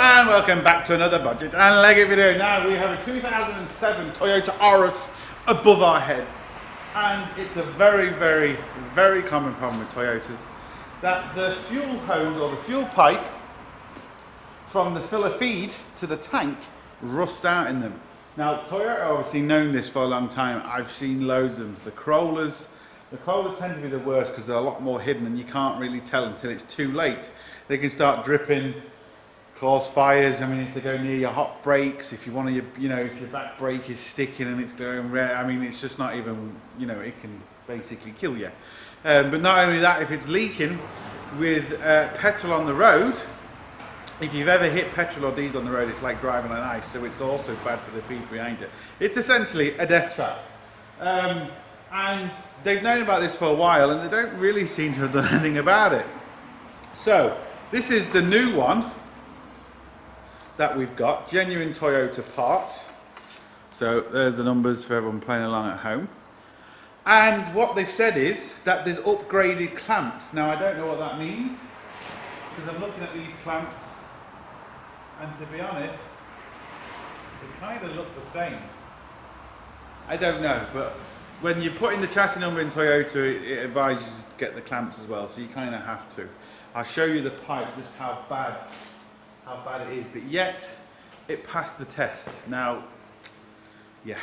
and welcome back to another budget and Leggit video. Now we have a 2007 Toyota Auris above our heads, and it's a very common problem with Toyotas that the fuel hose or the fuel pipe from the filler feed to the tank rust out in them. Now Toyota obviously known this for a long time. I've seen loads of them. The Corollas tend to be the worst because they're a lot more hidden and you can't really tell until it's too late. They can start dripping, cause fires. I mean, if they go near your hot brakes, if you want to, if your back brake is sticking and it's going red, I mean, it's just not even, it can basically kill you. But not only that, if it's leaking with petrol on the road, if you've ever hit petrol or diesel on the road, it's like driving on ice, so it's also bad for the people behind you. It's essentially a death trap. And they've known about this for a while and they don't really seem to have done anything about it. So, this is the new one that we've got, genuine Toyota parts. So there's the numbers for everyone playing along at home. And what they've said is that there's upgraded clamps. Now I don't know what that means, because I'm looking at these clamps and to be honest, they kind of look the same. I don't know, but when you put in the chassis number in Toyota, it advises to get the clamps as well, so you kind of have to. I'll show you the pipe, just how bad it is, but yet it passed the test. Now, yeah.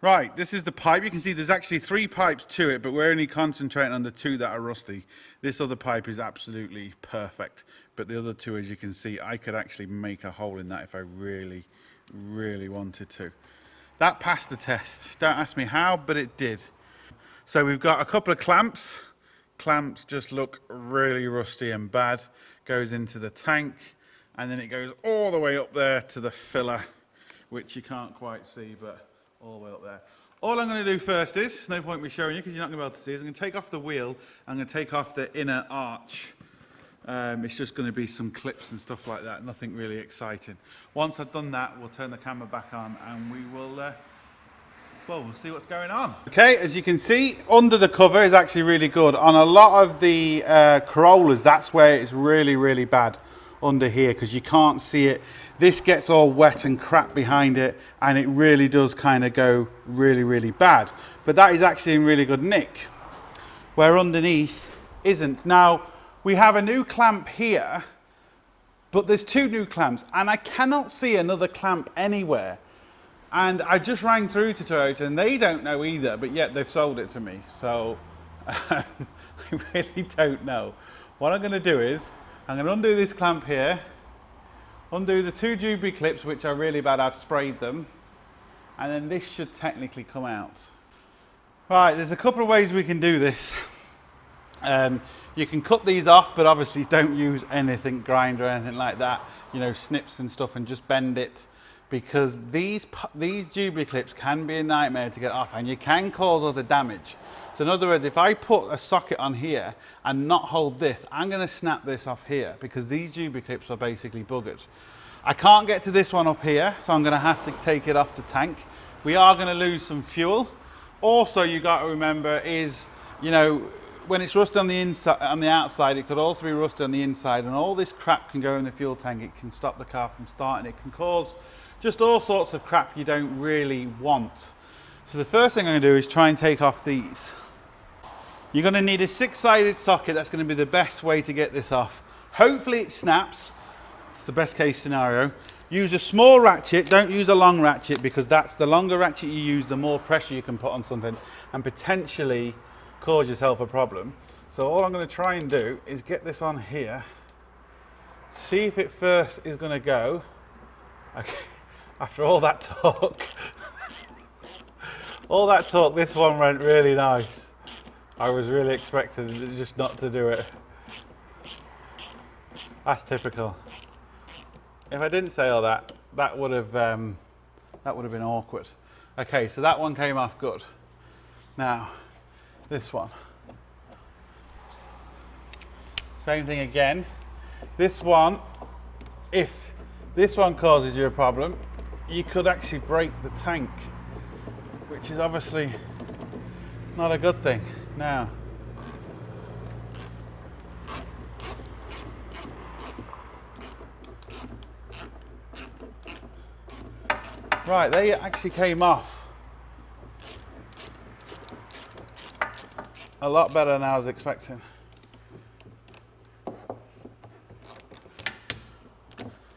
Right, this is the pipe. You can see there's actually 3 pipes to it, but we're only concentrating on the 2 that are rusty. This other pipe is absolutely perfect, but the other 2, as you can see, I could actually make a hole in that if I really wanted to. That passed the test. Don't ask me how, but it did. So we've got a couple of clamps. Clamps just look really rusty and bad. Goes into the tank and then it goes all the way up there to the filler, which you can't quite see, but all the way up there. All I'm going to do first is, no point me showing you because you're not going to be able to see, is I'm going to take off the wheel. I'm going to take off the inner arch. It's just going to be some clips and stuff like that, nothing really exciting. Once I've done that, we'll turn the camera back on and we will we'll see what's going on. Okay, as you can see, under the cover is actually really good. On a lot of the Corollas, that's where it's really bad, under here, because you can't see it. This gets all wet and crap behind it, and it really does kind of go really bad. But that is actually in really good nick, where underneath isn't. Now, we have a new clamp here, but there's 2 new clamps, and I cannot see another clamp anywhere. And I just rang through to Toyota and they don't know either, but yet they've sold it to me. So I really don't know. What I'm going to do is, I'm going to undo this clamp here, undo the 2 Jubilee clips, which are really bad, I've sprayed them, and then this should technically come out. Right, there's a couple of ways we can do this. You can cut these off, but obviously don't use anything, grinder or anything like that, snips and stuff, and just bend it. Because these Jubilee clips can be a nightmare to get off and you can cause other damage. So in other words, if I put a socket on here and not hold this, I'm going to snap this off here because these Jubilee clips are basically buggered. I can't get to this one up here, so I'm going to have to take it off the tank. We are going to lose some fuel. Also, you got to remember is, when it's rusty on the inside, on the outside, it could also be rusty on the inside, and all this crap can go in the fuel tank. It can stop the car from starting. It can cause just all sorts of crap you don't really want. So the first thing I'm going to do is try and take off these. You're going to need a 6-sided socket. That's going to be the best way to get this off. Hopefully it snaps. It's the best case scenario. Use a small ratchet. Don't use a long ratchet, because that's the longer ratchet you use, the more pressure you can put on something and potentially cause yourself a problem. So all I'm going to try and do is get this on here, see if it first is going to go. Okay. After all that talk, this one went really nice. I was really expecting it just not to do it. That's typical. If I didn't say all that, that would have been awkward. Okay, so that one came off good. Now, this one. Same thing again. This one, if this one causes you a problem, you could actually break the tank, which is obviously not a good thing. Now, Right, they actually came off a lot better than I was expecting.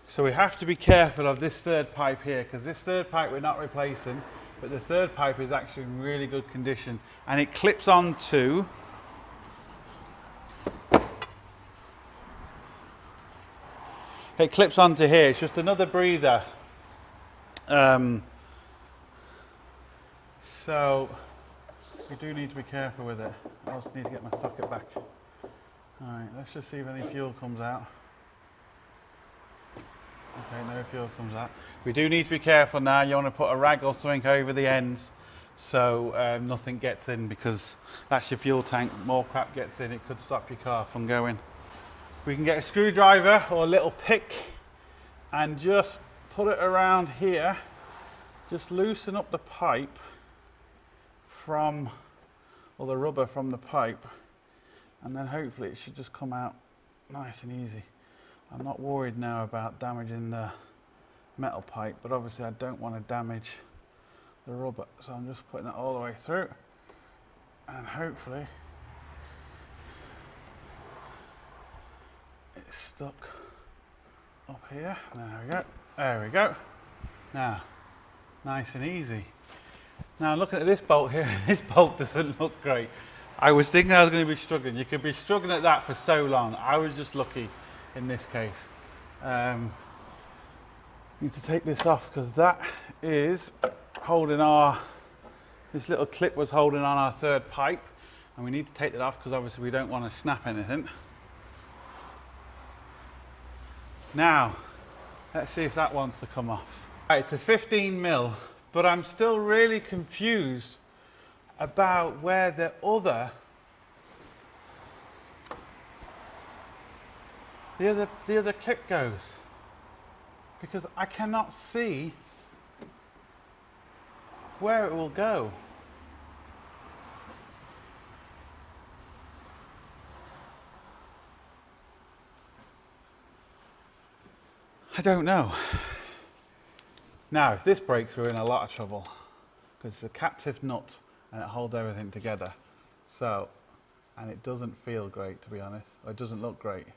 So we have to be careful of this third pipe here, because this third pipe we're not replacing, but the third pipe is actually in really good condition, and it clips onto here. It's just another breather. So we do need to be careful with it. I also need to get my socket back. Alright, let's just see if any fuel comes out. Okay, no fuel comes out. We do need to be careful now. You want to put a rag or something over the ends so nothing gets in, because that's your fuel tank. More crap gets in, it could stop your car from going. We can get a screwdriver or a little pick and just put it around here. Just loosen up the pipe from, or the rubber from the pipe, and then hopefully it should just come out nice and easy. I'm not worried now about damaging the metal pipe, but obviously I don't want to damage the rubber, so I'm just putting it all the way through, and hopefully it's stuck up here. There we go. There we go. Now, nice and easy. Now looking at this bolt here, this bolt doesn't look great. I was thinking I was going to be struggling. You could be struggling at that for so long. I was just lucky in this case. Need to take this off because that is holding this little clip was holding on our third pipe, and we need to take that off because obviously we don't want to snap anything. Now, let's see if that wants to come off. Right, it's a 15 mil, but I'm still really confused about where the other clip goes, because I cannot see where it will go. I don't know. Now, if this breaks, we're in a lot of trouble, because it's a captive nut and it holds everything together. So, and it doesn't feel great, to be honest, or it doesn't look great.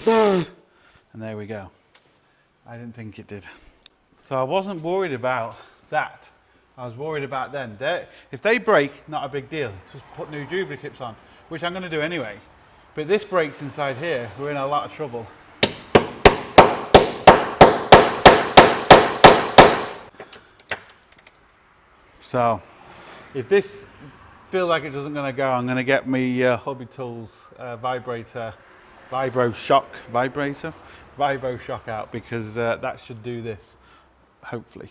And there we go. I didn't think it did. So I wasn't worried about that. I was worried about them. If they break, not a big deal. Just put new Jubilee tips on, which I'm going to do anyway. But this breaks inside here, we're in a lot of trouble. So if this feels like it doesn't going to go, I'm going to get me Hobby Tools Vibro shock out, because that should do this, hopefully.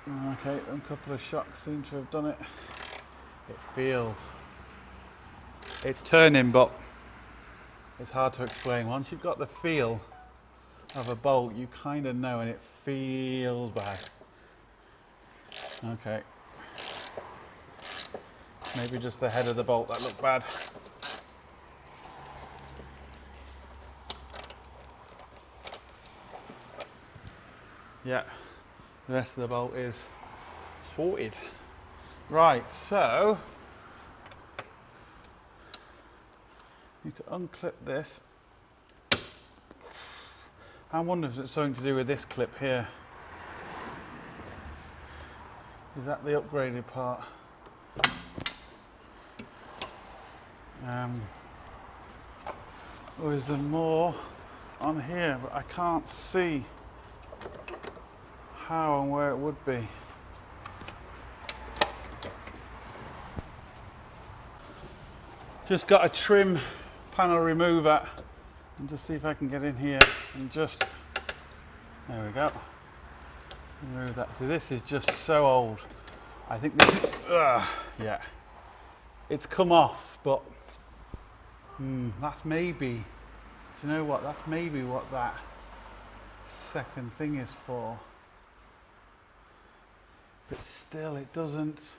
Okay, a couple of shocks seem to have done it. It feels, it's turning, but it's hard to explain. Once you've got the feel of a bolt, you kind of know, and it feels bad. Okay. Maybe just the head of the bolt that looked bad. Yeah, the rest of the bolt is sorted. Right, so need to unclip this. I wonder if it's something to do with this clip here. Is that the upgraded part? Or is there more on here, but I can't see how and where it would be. Just got a trim panel remover, and just see if I can get in here and just, there we go, remove that. See, this is just so old. I think this, yeah, it's come off, but that's maybe, do you know what, that's maybe what that second thing is for. But still, it doesn't.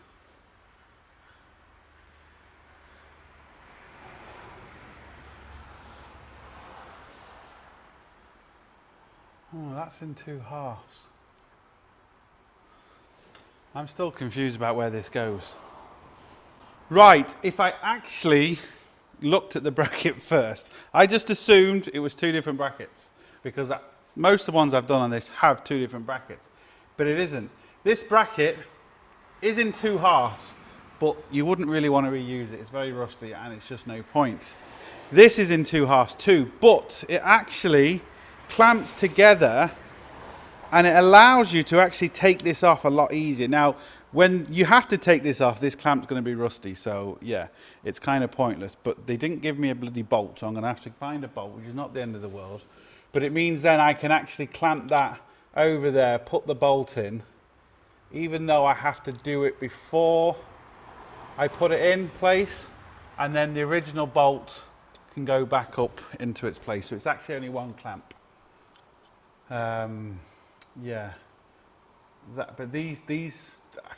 Oh, that's in two halves. I'm still confused about where this goes. Right, if I actually looked at the bracket first, I just assumed it was two different brackets because most of the ones I've done on this have two different brackets, but it isn't. This bracket is in two halves, but you wouldn't really want to reuse it. It's very rusty and it's just no point. This is in two halves too, but it actually clamps together and it allows you to actually take this off a lot easier. Now, when you have to take this off, this clamp's going to be rusty, so yeah, it's kind of pointless. But they didn't give me a bloody bolt, so I'm going to have to find a bolt, which is not the end of the world. But it means then I can actually clamp that over there, put the bolt in, even though I have to do it before I put it in place, and then the original bolt can go back up into its place. So it's actually only one clamp. Yeah, but these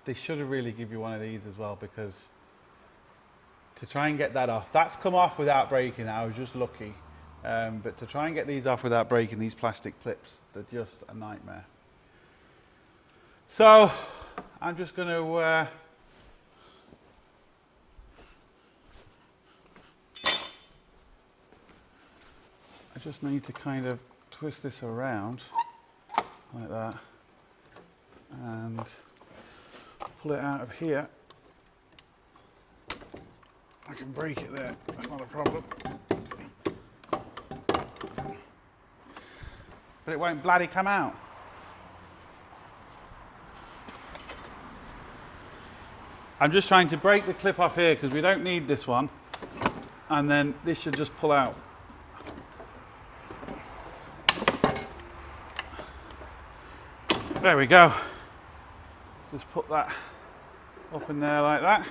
they should have really give you one of these as well, because to try and get that off, that's come off without breaking. I was just lucky, but to try and get these off without breaking, these plastic clips, they're just a nightmare. So I'm just going to I just need to kind of twist this around like that and pull it out of here. I can break it there, that's not a problem. But it won't bloody come out. I'm just trying to break the clip off here because we don't need this one, and then this should just pull out. There we go. Just put that up in there like that.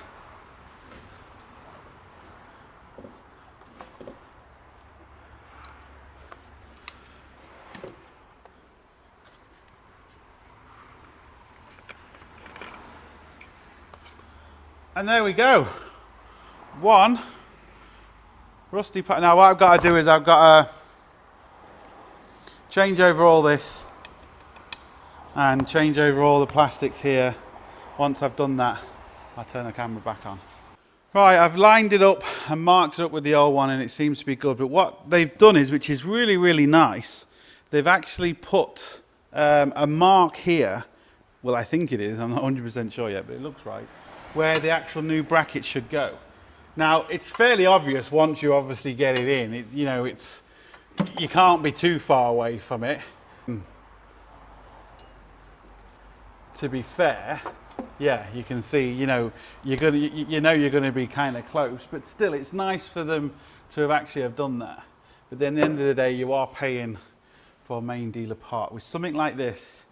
And there we go. One rusty part. Now what I've got to do is I've got to change over all this and change over all the plastics here. Once I've done that, I'll turn the camera back on. Right, I've lined it up and marked it up with the old one and it seems to be good. But what they've done is, which is really, really nice, they've actually put a mark here. Well, I think it is, I'm not 100% sure yet, but it looks right, where the actual new bracket should go. Now, it's fairly obvious once you obviously get it in. You can't be too far away from it. To be fair, yeah, you can see, you're gonna be kind of close, but still, it's nice for them to have actually done that. But then at the end of the day, you are paying for a main dealer part. With something like this,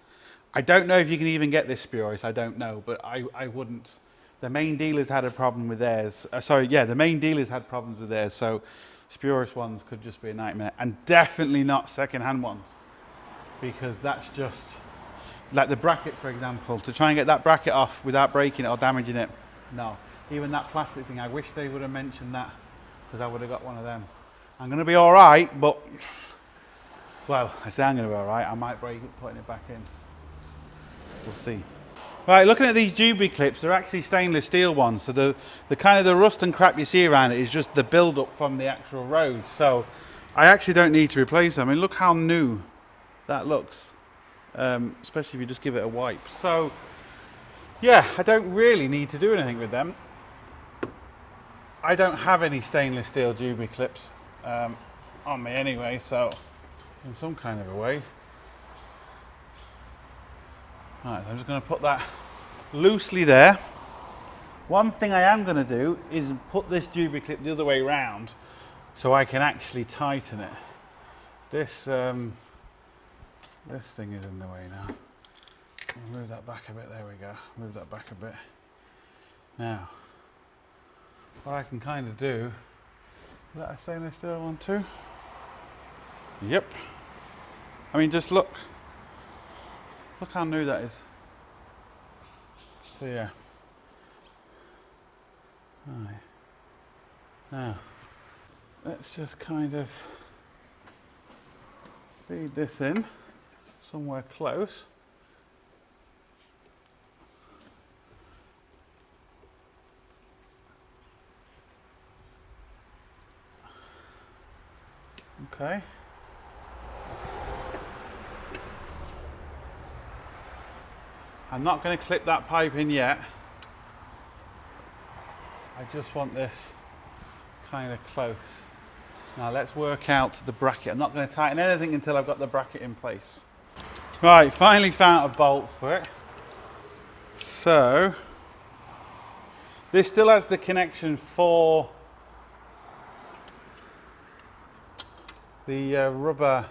I don't know if you can even get this spurious, I don't know, but I wouldn't. The main dealers had a problem with theirs. The main dealers had problems with theirs, so spurious ones could just be a nightmare. And definitely not second-hand ones, because that's just, like the bracket, for example, to try and get that bracket off without breaking it or damaging it. No, even that plastic thing, I wish they would have mentioned that, because I would have got one of them. I'm going to be all right, but, well, I say I'm going to be all right. I might break it putting it back in. We'll see. Right, looking at these Jubilee clips, they're actually stainless steel ones. So the kind of the rust and crap you see around it is just the build-up from the actual road. So I actually don't need to replace them. I mean, look how new that looks. Especially if you just give it a wipe. So yeah, I don't really need to do anything with them. I don't have any stainless steel Jubilee clips on me anyway, so in some kind of a way. Right, so I'm just going to put that loosely there. One thing I am going to do is put this Jubilee clip the other way around so I can actually tighten it. This thing is in the way now. I'll move that back a bit, there we go. Move that back a bit. Now, what I can kind of do, is that a stainless steel one too? Yep. I mean, just look how new that is. So yeah. Right. Now, let's just kind of feed this in. somewhere close. Okay. I'm not going to clip that pipe in yet. I just want this kind of close. Now let's work out the bracket. I'm not going to tighten anything until I've got the bracket in place. Right, finally found a bolt for it. So, this still has the connection for the rubber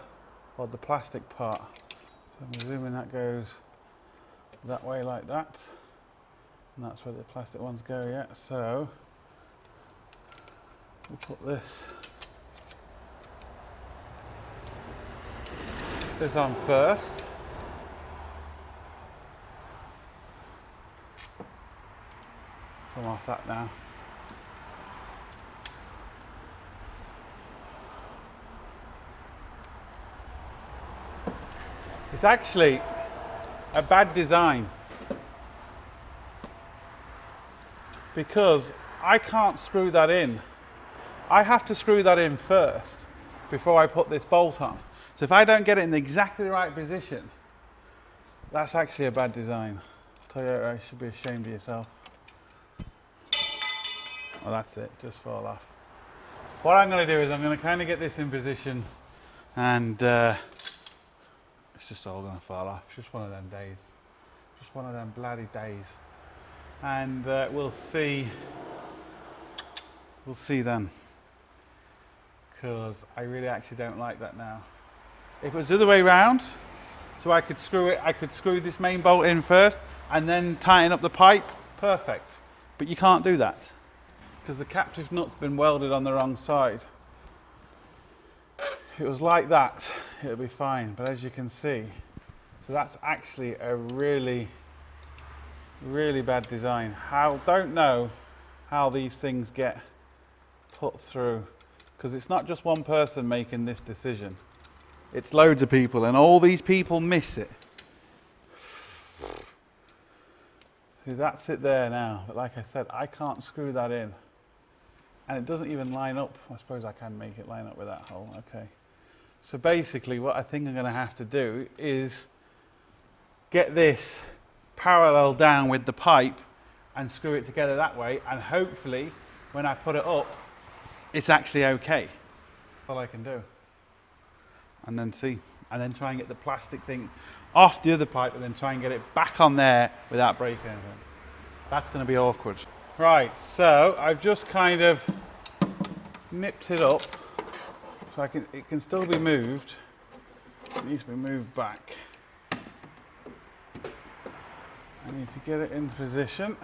or the plastic part. So I'm assuming that goes that way like that. And that's where the plastic ones go, yeah. So, we'll put this on first. Let's come off that now. It's actually a bad design because I can't screw that in. I have to screw that in first before I put this bolt on. So if I don't get it in exactly the right position, that's actually a bad design. Toyota, you should be ashamed of yourself. Well, that's it, just fall off. What I'm going to do is I'm going to kind of get this in position and it's just all going to fall off. It's just one of them days. Just one of them bloody days. And we'll see then. Because I really actually don't like that now. If it was the other way around, so I could screw this main bolt in first and then tighten up the pipe, perfect. But you can't do that because the captive nut's been welded on the wrong side. If it was like that, it would be fine, but as you can see, so that's actually a really, really bad design. Don't know how these things get put through, because it's not just one person making this decision. It's loads of people, and all these people miss it. See, that's it there now, but like I said, I can't screw that in. And it doesn't even line up. I suppose I can make it line up with that hole, okay. So basically what I think I'm gonna have to do is get this parallel down with the pipe and screw it together that way, and hopefully when I put it up, it's actually okay. That's all I can do. And then see, and then try and get the plastic thing off the other pipe and then try and get it back on there without breaking anything. That's going to be awkward. Right, so I've just kind of nipped it up so it can still be moved. It needs to be moved back. I need to get it into position.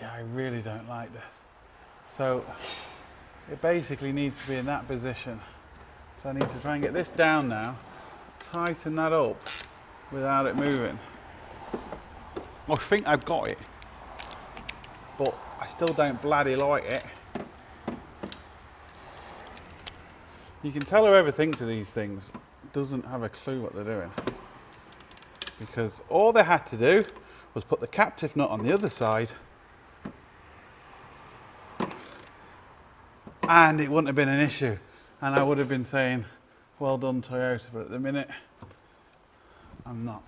Yeah, I really don't like this. So it basically needs to be in that position. So I need to try and get this down now, tighten that up without it moving. I think I've got it, but I still don't bloody like it. You can tell whoever thinks of these things doesn't have a clue what they're doing. Because all they had to do was put the captive nut on the other side and it wouldn't have been an issue. And I would have been saying, well done Toyota, but at the minute, I'm not.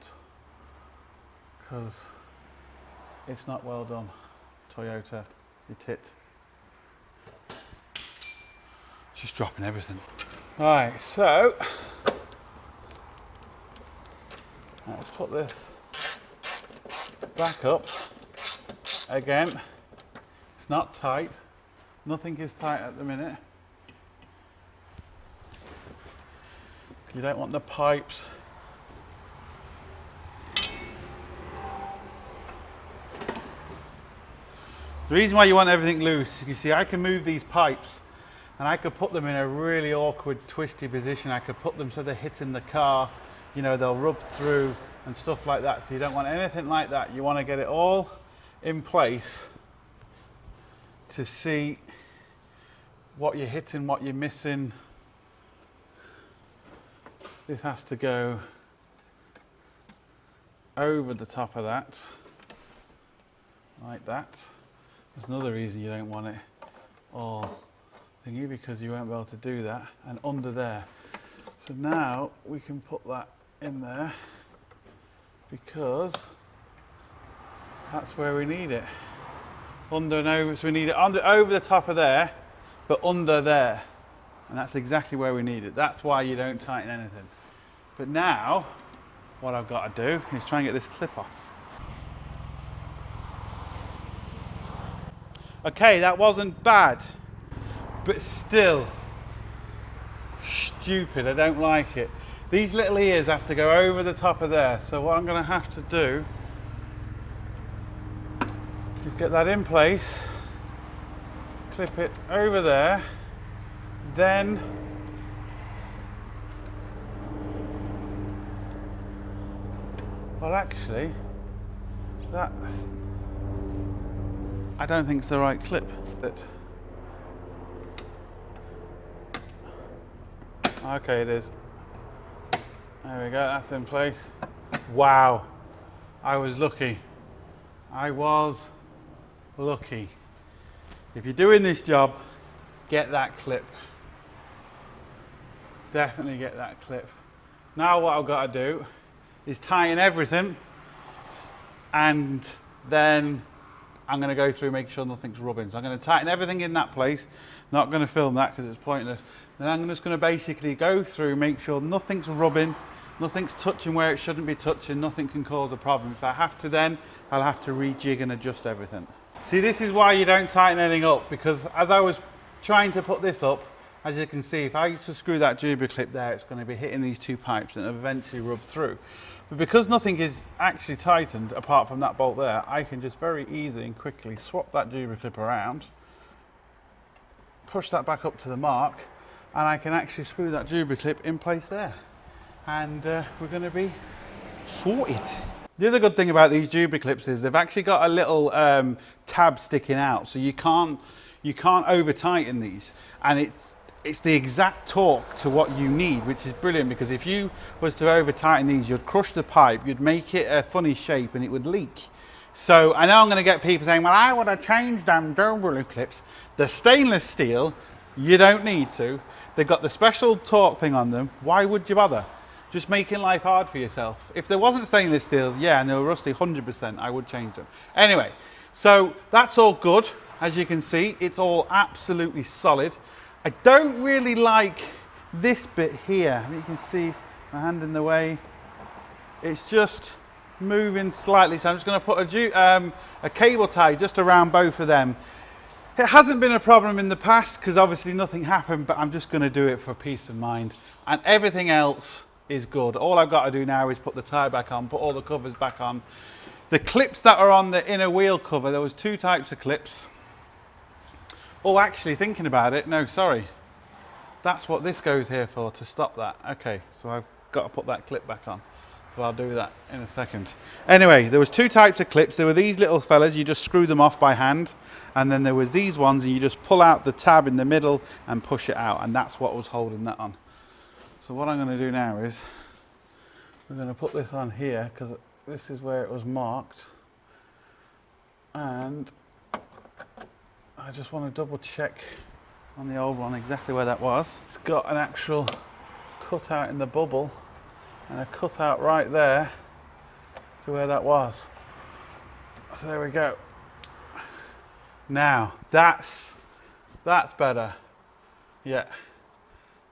Because it's not well done, Toyota, you tit. Just dropping everything. Right, so, let's put this back up. Again, it's not tight. Nothing is tight at the minute. You don't want the pipes the reason why you want everything loose, you see I can move these pipes and I could put them in a really awkward twisty position. I could put them so they're hitting the car, you know, they'll rub through and stuff like that. So you don't want anything like that. You want to get it all in place to see what you're hitting, what you're missing. this has to go over the top of that, like that. That's another reason you don't want it all thingy, because you won't be able to do that, and under there. So now we can put that in there because that's where we need it. Under and over, so we need it over the top of there, but under there. And that's exactly where we need it. That's why you don't tighten anything. But now, what I've got to do is try and get this clip off. Okay, that wasn't bad, but still stupid. I don't like it. These little ears have to go over the top of there. So what I'm going to have to do is get that in place, clip it over there, then well, actually, that I don't think it's the right clip. Okay, it is. There we go, that's in place. Wow, I was lucky. I was lucky. If you're doing this job, get that clip. Definitely get that clip. Now what I've got to do is tighten everything, and then I'm going to go through making sure nothing's rubbing. So I'm going to tighten everything in that place. Not going to film that because it's pointless. Then I'm just going to basically go through, make sure nothing's rubbing, nothing's touching where it shouldn't be touching, nothing can cause a problem. If I have to, then I'll have to rejig and adjust everything. See, this is why you don't tighten anything up, because as I was trying to put this up, as you can see, if I used to screw that Juba clip there, it's going to be hitting these two pipes and eventually rub through. But because nothing is actually tightened apart from that bolt there, I can just very easily and quickly swap that Juba clip around, push that back up to the mark, and I can actually screw that Juba clip in place there. And we're going to be sorted. The other good thing about these Juba clips is they've actually got a little tab sticking out, so you can't over tighten these, and it's the exact torque to what you need, which is brilliant, because if you was to over tighten these, you'd crush the pipe, you'd make it a funny shape, and it would leak. So I know I'm going to get people saying, well, I would have changed them Juba clips. The stainless steel, you don't need to. They've got the special torque thing on them. Why would you bother? Just making life hard for yourself. If there wasn't stainless steel, yeah, and they were rusty 100%, I would change them. Anyway, so that's all good. As you can see, it's all absolutely solid. I don't really like this bit here. You can see my hand in the way. It's just moving slightly. So I'm just going to put a cable tie just around both of them. It hasn't been a problem in the past because obviously nothing happened, but I'm just going to do it for peace of mind. And everything else is good. All I've got to do now is put the tie back on, put all the covers back on. The clips that are on the inner wheel cover, there was two types of clips. Oh, actually thinking about it, no, sorry. That's what this goes here for, to stop that. Okay, so I've got to put that clip back on. So I'll do that in a second. Anyway, there was two types of clips. There were these little fellas, you just screw them off by hand. And then there was these ones, and you just pull out the tab in the middle and push it out. And that's what was holding that on. So what I'm going to do now is, we're going to put this on here, because this is where it was marked. And I just want to double check on the old one exactly where that was. It's got an actual cutout in the bubble and a cutout right there to where that was. So there we go. Now that's better. Yeah,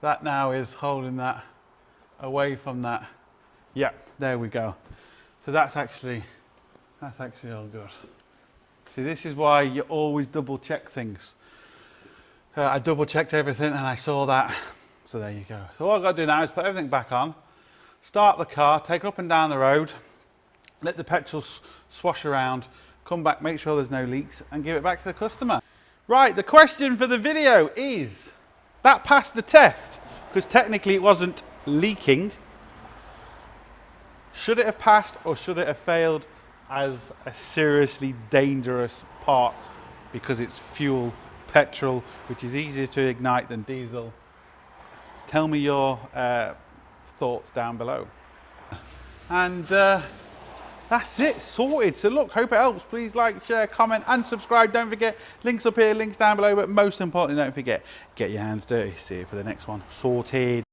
that now is holding that away from that. Yeah, there we go. So that's actually all good. See, this is why you always double check things. I double checked everything and I saw that. So there you go. So all I've got to do now is put everything back on, start the car, take it up and down the road, let the petrol swash around, come back, make sure there's no leaks, and give it back to the customer. Right, the question for the video is, that passed the test, because technically it wasn't leaking. Should it have passed or should it have failed as a seriously dangerous part, because it's fuel, petrol, which is easier to ignite than diesel? Tell me your thoughts down below. And that's it, sorted. So look, hope it helps. Please like, share, comment and subscribe. Don't forget, links up here, links down below, but most importantly, don't forget, get your hands dirty. See you for the next one. Sorted.